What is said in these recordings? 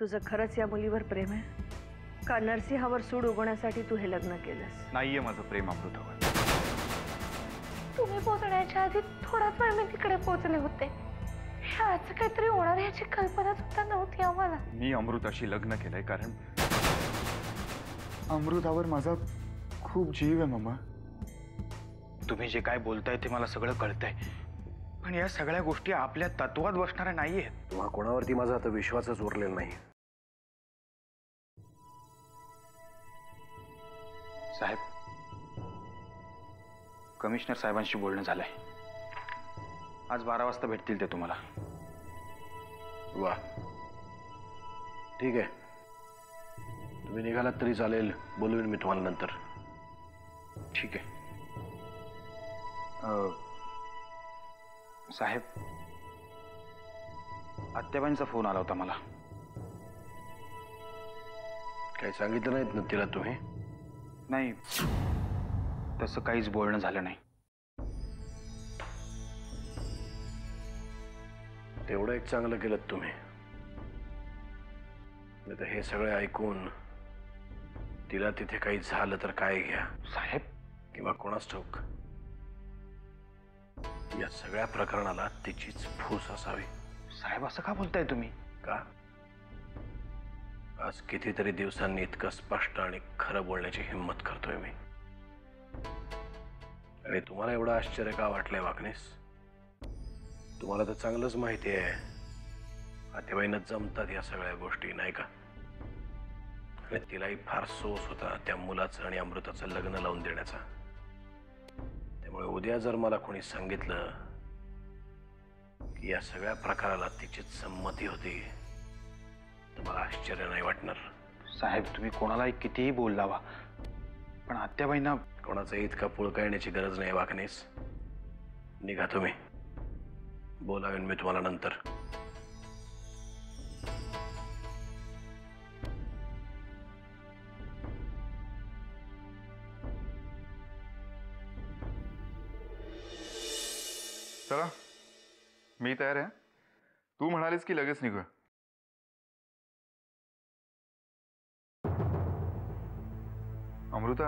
तुझं खरंच या मुलीवर प्रेम आहे का नरसिंहावर सूड उगवण्यासाठी तू हे लग्न केलंस? नाहीये माझं प्रेम अमृतावर. तुम्ही पोहोचण्याच्या आधी थोडाच वेळ मी तिकडे पोहोचले होते. ह्याचं काहीतरी होणार याची कल्पना सुद्धा नव्हती आम्हाला. मी अमृताशी लग्न केलंय कारण अमृतावर माझा खूप जीव आहे मामा. तुम्ही जे काय बोलताय ते मला सगळं कळतंय, पण या सगळ्या गोष्टी आपल्या तत्वात बसणाऱ्या नाहीयेत. तुम्हा कोणावरती माझा आता विश्वासच उरलेला नाही. साहेब, कमिशनर साहेबांशी बोलणं झालंय. आज 12 वाजता भेटतील ते तुम्हाला. वा, ठीक आहे. तुम्ही निघालात तरी चालेल, बोलवीन मी तुम्हाला नंतर. ठीक आहे. साहेब, आत्याबाईंचा फोन आला होता मला. काही सांगितलं नाहीत ना तिला तुम्ही? नाही, तसं काहीच बोलणं झालं नाही. तेवढं एक चांगलं केलं तुम्ही. नाही तर हे सगळे ऐकून तिला तिथे काही झालं तर काय घ्या साहेब, किंवा कोणास ठाऊक, या सगळ्या प्रकरणाला तिचीच फूस असावी. साहेब असं का बोलताय तुम्ही? का? आज कितीतरी दिवसांनी इतकं स्पष्ट आणि खरं बोलण्याची हिंमत करतोय मी. आणि तुम्हाला एवढं आश्चर्य का वाटलंय वाकणीस? तुम्हाला तर चांगलंच माहिती आहे आत्याबाईंना जमतात या सगळ्या गोष्टी, नाही का? आणि तिलाही फार सोस होता त्या मुलाचं आणि अमृताचं लग्न लावून देण्याचा. त्यामुळे उद्या जर मला कोणी सांगितलं की या सगळ्या प्रकाराला तिचीच संमती होती तर मला आश्चर्य नाही वाटणार. साहेब, तुम्ही कोणालाही कितीही बोल लावा, पण आत्याबाईंना कोणाचा इतका पुळका येण्याची गरज नाही वाकणीस. निघा तुम्ही, बोलावेन मी तुम्हाला नंतर. चला, मी तयार आहे. तू म्हणालीस की लगेच निघूया. अमृता,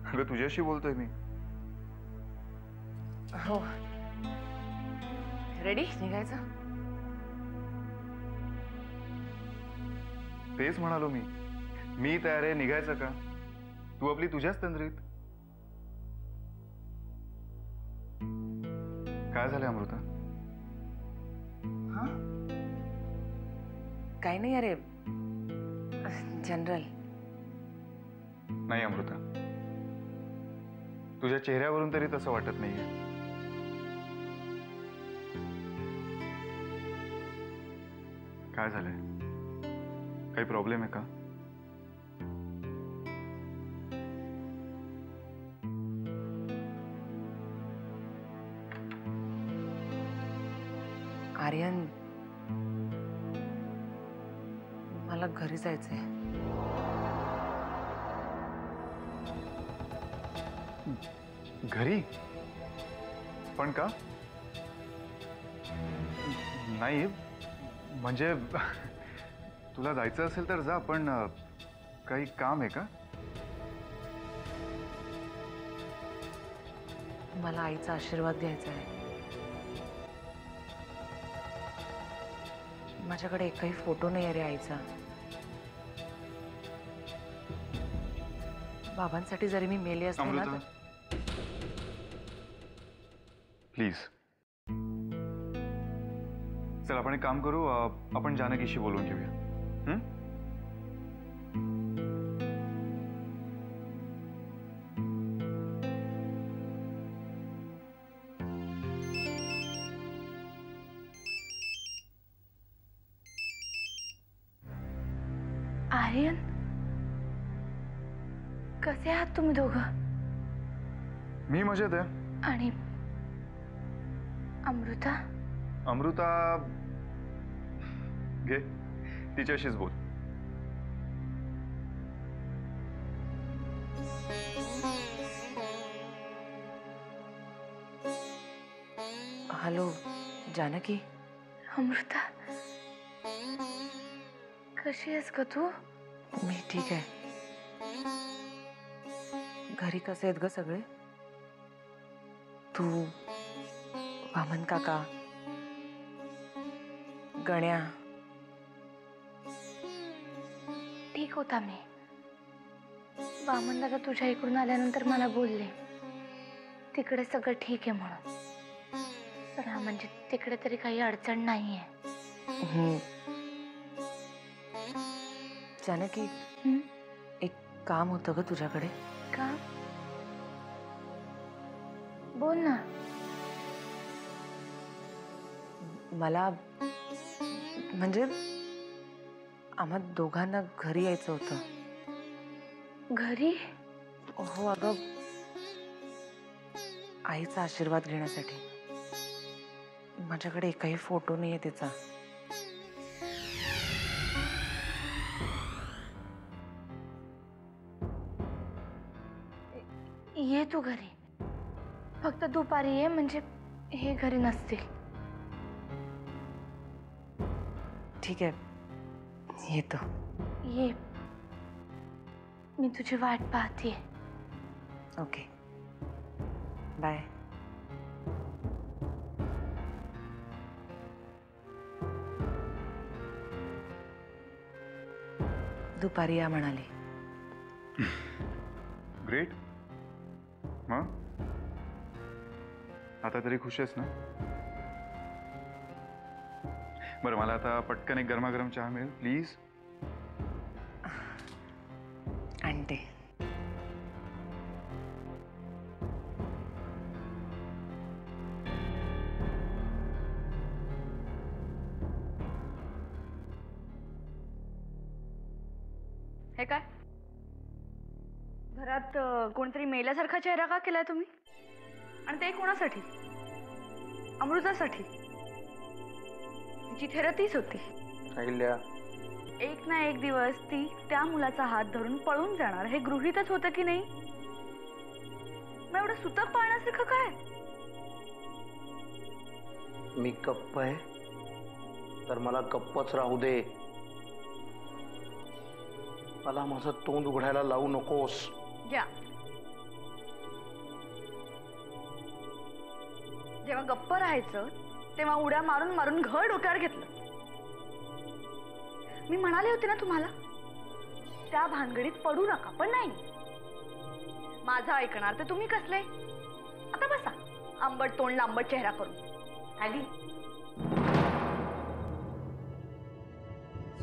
अगं तुझ्याशी बोलतोय मी. हो. रेडी निघायचं? तेच म्हणालो मी. मी तयार आहे. निघायचं का? तू आपली तुझ्याच तंद्रीत. काय झालं अमृता? हा, काही नाही. अरे जनरल. नाही अमृता, तुझ्या चेहऱ्यावरून तरी तसं वाटत नाहीये. काय झालंय? काही प्रॉब्लेम आहे का? आर्यन, मला घरी जायचंय. घरी? पण का? नाही म्हणजे तुला जायचं असेल तर जा, पण काही काम आहे का? मला आईचा आशीर्वाद घ्यायचा आहे. माझ्याकडे एकही फोटो नाही आहे रे आईचा. बाबांसाठी जरी मी मेले असते ना, प्लीज चल आपण एक काम करू. आपण जानकीशी बोलून घेऊया. आर्यन, कसे आहात तुम्ही दोघं? मी मजेत आहे. आणि अमृता? अमृता घे, तिच्याशीच बोल. हॅलो जानकी. अमृता, कशी आहेस ग तू? मी ठीक आहे. घरी कसे आहेत ग सगळे? तू, वामन काका, गण्या. ठीक होता मी. वामन दादा तुझ्या इकडून आल्यानंतर मला बोलले तिकडे सगळं ठीक आहे म्हणून. तर म्हणजे तिकडे तरी काही अडचण नाहीये. जानकी, हं? एक काम होतं ग तुझ्याकडे. का? बोल ना. मला म्हणजे आम्हा दोघांना घरी यायचं होतं. घरी? हो अगं, आईचा आशीर्वाद घेण्यासाठी. माझ्याकडे एकही फोटो नाहीये तिचा. ये तू घरी. फक्त दुपारी ये, म्हणजे हे घरी नसतील. ठीक आहे, येतो. ये, मी तुझी वाट पाहते. Okay, bye. दुपारी या म्हणाली. ग्रेट. मग आता तरी खुश आहेस ना? बरं, मला आता पटकन एक गरमागरम चहा मिळेल प्लीज. आणते. हे काय? घरात कोणतरी मेल्यासारखा चेहरा का केलाय तुम्ही? आणि ते कोणासाठी? अमृतासाठी. तिची थेरं तीच होती. अहिल्या, एक ना एक दिवस ती त्या मुलाचा हात धरून पळून जाणार हे गृहीतच होतं की नाही? मग एवढं सुतक पाळण्यासारखं काय? मी गप्प आहे तर मला गप्पच राहू दे. मला माझं तोंड उघडायला लावू नकोस. घ्या. जेव्हा गप्प राहायचं तेव्हा उड्या मारून मारून घर डोक्यावर घेतलं. मी म्हणाले होते ना तुम्हाला, त्या भानगडीत पडू नका, पण नाही. माझं ऐकणार तर तुम्ही कसले? आता बसा आंबट तोंड लांबट चेहरा करून. आली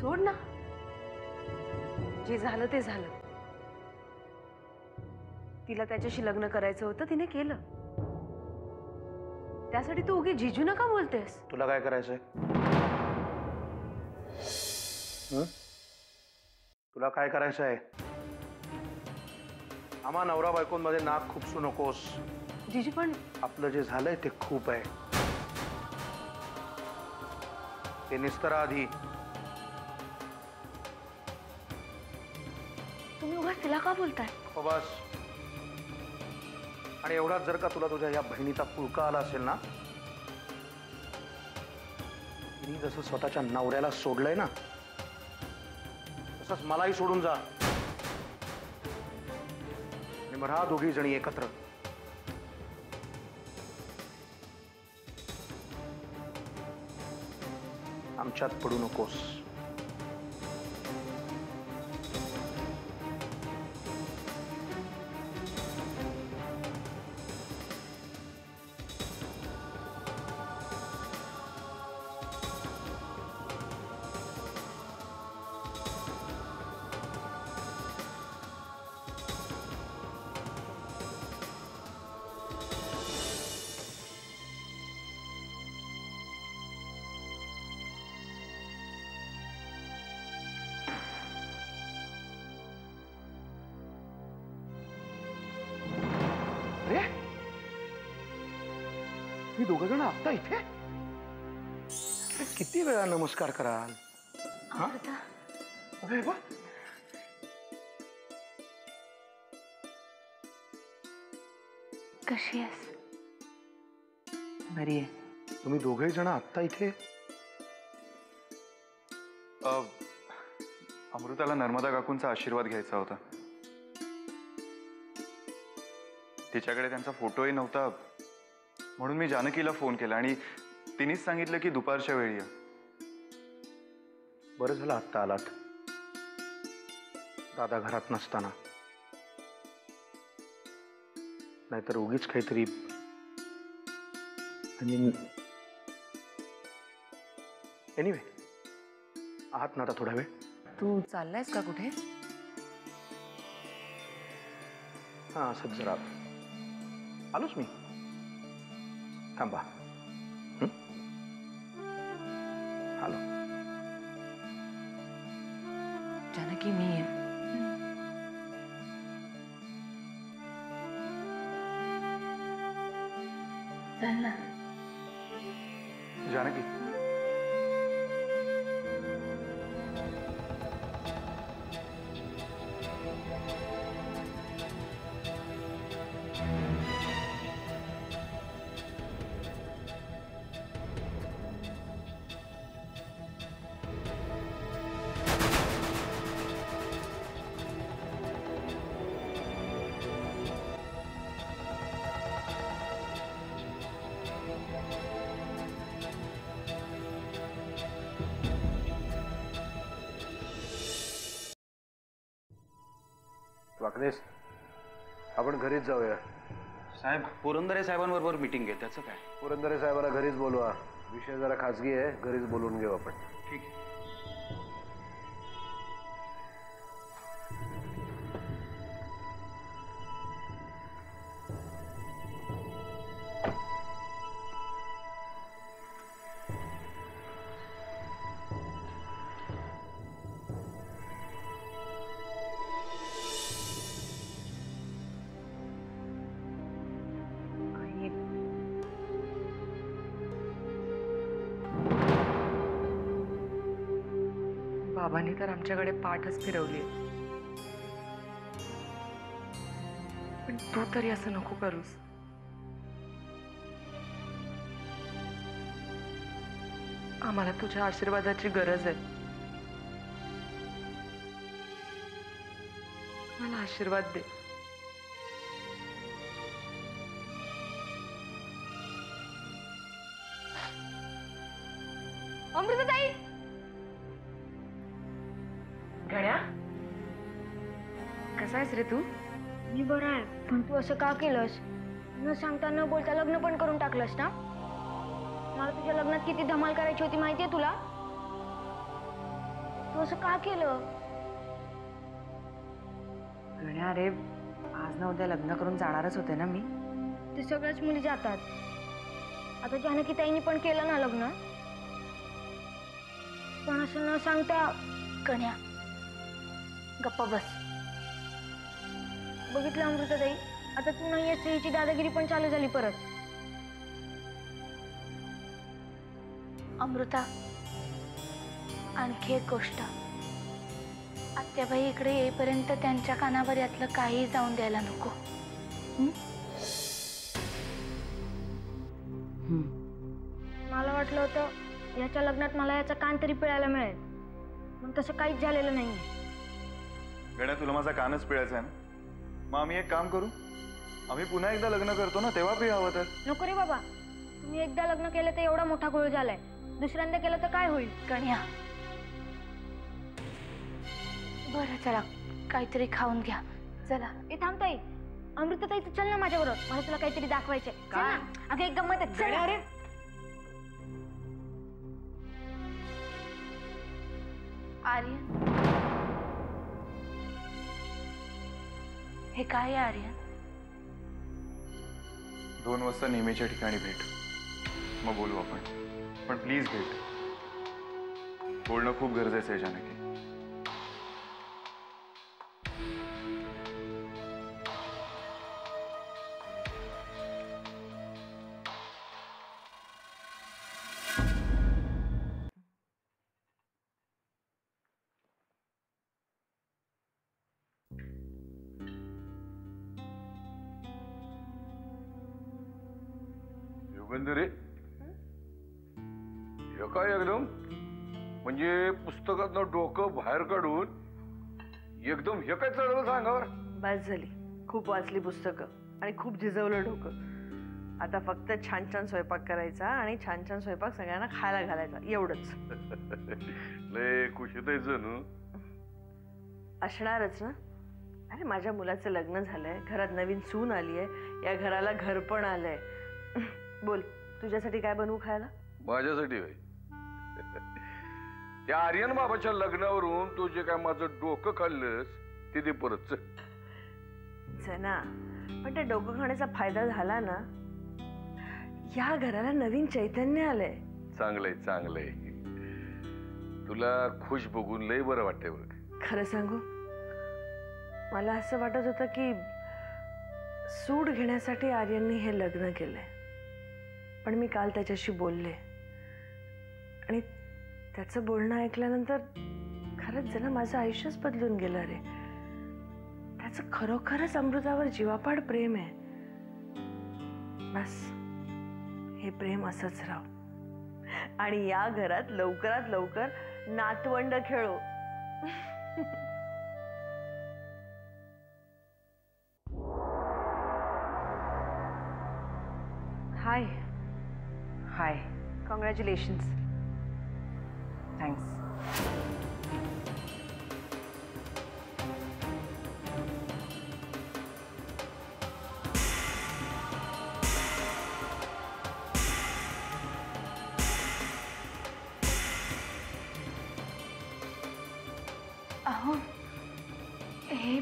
सोड ना, जे झालं ते झालं. तिला त्याच्याशी लग्न करायचं होतं, तिने केलं. त्यासाठी तू उगी जिजू नका बोलतेस. तुला काय करायचंय? तुला काय करायचंय? आम्हा नवरा बायकोंमध्ये नाक खुपसू नकोस. जिजू पण आपलं जे झालंय ते खूप आहे. ते निस्तरा आधी. तुम्ही उगाच तिला का बोलताय? हो बस. आणि एवढाच जर का तुला तुझ्या या बहिणीचा पुळका आला असेल ना, तिने जसं स्वतःच्या नवऱ्याला सोडलंय ना, तसंच मलाही सोडून जा. आणि मग राहा दोघी जणी एकत्र. आमच्यात पडू नकोस. अरे, ही दोघ जण आता इथे? अरे, किती वेळा नमस्कार कराल? अमृता, अरे वा. कशी आहेस? बरी आहे. तुम्ही दोघे जण आत्ता इथे? अमृताला नर्मदा काकूंचा आशीर्वाद घ्यायचा होता. तिच्याकडे त्यांचा फोटोही नव्हता, म्हणून मी जानकीला फोन केला आणि तिनेच सांगितलं की दुपारच्या वेळी या. बरं झालं आत्ता आलात, दादा घरात नसताना. नाहीतर उगीच काहीतरी. एनिवे, आहात ना आता थोडा वेळ? तू चाललायस का कुठे? हां, असंच जरा आलोच मी. थांबा. आलो. जानकी मी आहे. चल ना. जानकी, वाकनेस, आपण घरीच जाऊया. साहेब पुरंदरे साहेबांबरोबर मीटिंग घे, त्याचं काय? पुरंदरे साहेबाला घरीच बोलवा. विषय जरा खाजगी आहे, घरीच बोलून घेऊ आपण. ठीक आहे. आई, बाबांनी तर आमच्याकडे पाठच फिरवली. पण तू तरी असं नको करूस. आम्हाला तुझ्या आशीर्वादाची गरज आहे. मला आशीर्वाद दे. अमृताताई, गण्या, कसा आहेस रे तू? मी बरं आहे, पण तू असं का केलंस? न सांगता न बोलता लग्न पण करून टाकलंस ना? मला तुझ्या लग्नात किती धमाल करायची होती माहितीये तुला? तू असं का केलं? गण्या, अरे आज ना उद्या लग्न करून जाणारच होते ना मी. ते सगळ्याच मुली जातात. आता जानकी ताईंनी पण केलं ना लग्न. पण असं न सांगता. कन्या, गप्पा बस. बघितलं अमृताताई, आता तू नाही येत हिची दादागिरी पण चालू झाली परत. अमृता, आणखी एक गोष्ट. आत्याबाई इकडे येईपर्यंत त्यांच्या कानावर यातलं काही जाऊन द्यायला नको. मला वाटलं होतं याच्या लग्नात मला याचा कान तरी पिळायला मिळेल, पण तसं काहीच झालेलं नाही. गण्या, तुला माझा कानच पिळायचा आहे ना? मग आम्ही एक काम करू, आम्ही पुन्हा एकदा लग्न करतो ना, तेव्हा पिळ हवं तर. नको रे बाबा, तुम्ही एकदा लग्न केलं तर एवढा मोठा घोळ झालाय, दुसऱ्यांदा केलं तर काय होईल? कन्या, बरं चला काहीतरी खाऊन घ्या. चला. ए थांब ताई, अमृताताई तू चल ना माझ्याबरोबर, मला तुला काहीतरी दाखवायचंय. चल ना. अगं एक गंमत आहे, चल ना. आर्यन, हे काय आहे आर्यन? 2 वाजता नेहमीच्या ठिकाणी भेट, मग बोलू आपण. पण प्लीज भेट. बोलणं खूप गरजेचं आहे जानकी. युगंधरे, हे काय एकदम म्हणजे पुस्तकातनं डोकं बाहेर काढून एकदम हे काय चढवलं सांगावर. बस झाली. खूप वाचली पुस्तकं आणि खूप झिजवलं डोकं. आता फक्त छान छान स्वयंपाक करायचा आणि छान छान स्वयंपाक सगळ्यांना खायला घालायचा, एवढंच. लय कुशीत आहे जणू. असणारच ना. अरे माझ्या मुलाचं लग्न झालंय, घरात नवीन सून आली आहे, या घराला घर पण आलंय. बोल, तुझ्यासाठी काय बनवू खायला? माझ्यासाठी होय. त्या आर्यन बाबाच्या लग्नावरून तू जे काय माझं डोकं खाल्लंस ते दे परत. ना पण त्या डोकं खाण्याचा फायदा झाला ना, या घराला नवीन चैतन्य आलंय. चांगलंय चांगलंय. तुला खुश बघून लय बरं वाटतंय बघ. खरं सांगू, मला असं वाटत होतं की सूड घेण्यासाठी आर्यनने हे लग्न केलंय. पण मी काल त्याच्याशी बोलले आणि त्याचं बोलणं ऐकल्यानंतर खरंच जण माझं आयुष्यच बदलून गेलं रे. त्याचं खरोखरच अमृतावर जीवापाड प्रेम आहे. बस हे प्रेम असंच राव आणि या घरात लवकरात लवकर नातवंड खेळो. हाय हाय. कॉंग्रॅच्युलेशन्स. थँक्स. अहो, हे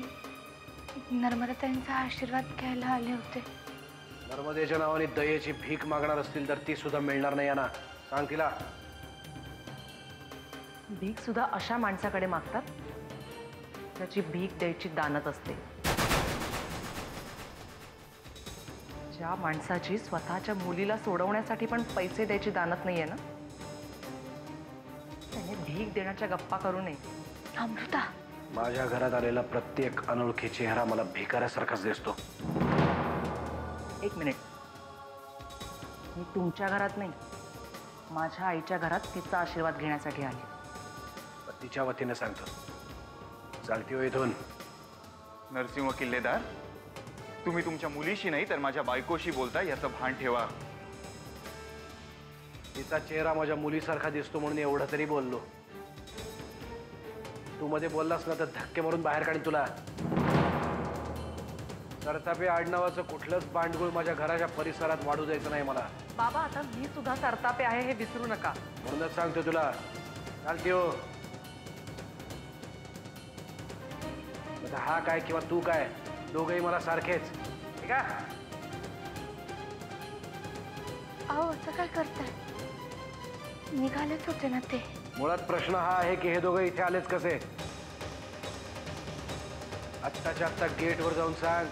नर्मदाताईंचा आशीर्वाद घ्यायला आले होते. नर्मदेच्या नावाने दयेची भीक मागणार असतील तर ती सुद्धा मिळणार नाही ना. सांग तिला. भीक सुद्धा अशा माणसाकडे मागतात त्याची भीक द्यायची दानत असते. ज्या माणसाची स्वतःच्या मुलीला सोडवण्यासाठी पण पैसे द्यायची दानत नाहीये ना, त्याने भीक देण्याच्या गप्पा करू नये. अमृता, माझ्या घरात आलेला प्रत्येक अनोळखी चेहरा मला भिकाऱ्यासारखाच दिसतो. एक मिनिट. मी तुमच्या घरात नाही, माझ्या आईच्या घरात तिचा आशीर्वाद घेण्यासाठी आले. तिच्या वतीने सांगतो. चालती हो इथून. नरसिंह किल्लेदार, तुम्ही तुमच्या मुलीशी नाही तर माझ्या बायकोशी बोलता याचं भान ठेवा. तिचा चेहरा माझ्या मुलीसारखा दिसतो म्हणून एवढं तरी बोललो. तू मध्ये बोललास ना तर धक्के मारून बाहेर काढीन तुला. सरतापे आडनावाचं कुठलंच बांडगुळ माझ्या घराच्या परिसरात वाढू द्यायचं नाही मला. बाबा, आता मी सुद्धा सरतापे आहे हे विसरू नका. म्हणूनच सांगतो तुला. चालती हो. आता हा काय किंवा तू काय, दोघंही मला सारखेच. ठीक आहे. अहो असं काय करताय? निघालेच होते ना ते. मुळात प्रश्न हा आहे की हे दोघं इथे आलेच कसे. आत्ताच्या आत्ता गेटवर जाऊन सांग,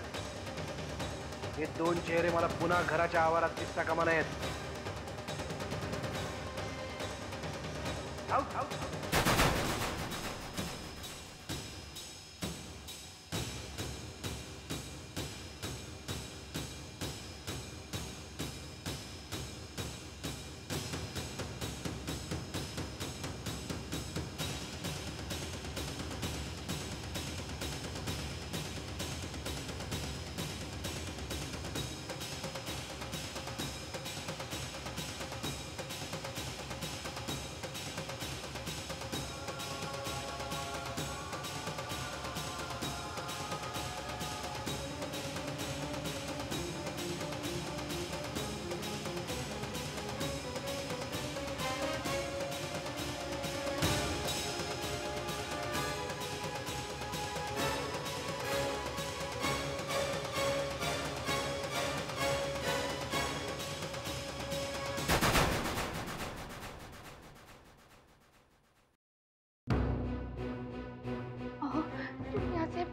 हे दोन चेहरे मला पुन्हा घराच्या आवारात दिसता कामा नयेत. Out out.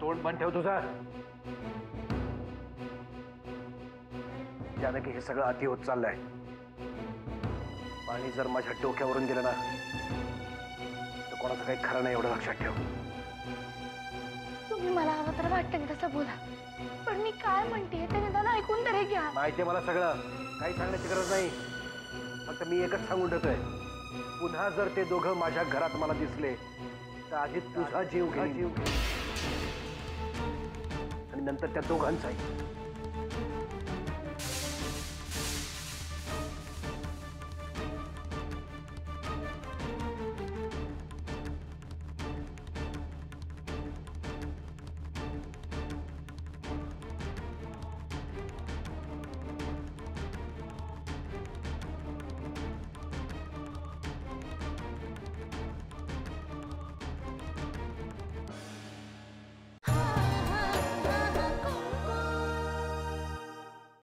तोंड बंद ठेव तुझा. जानकी, हे सगळं अति होत चाललंय. पाणी जर माझ्या डोक्यावरून गेलं ना तर कोणाचं काही खरं नाही, एवढं लक्षात ठेव. तुम्ही मला हवं तर वाटतं तसं बोला, पण मी काय म्हणते ते निदान ऐकून तरी घ्या. माहितीये मला सगळं, काही सांगण्याची गरज नाही. फक्त मी एकच सांगून ठेवतोय, पुन्हा जर ते दोघं माझ्या घरात मला दिसले तर आधी तुझा जीव घे. आणि नंतर त्या दोघांचाही.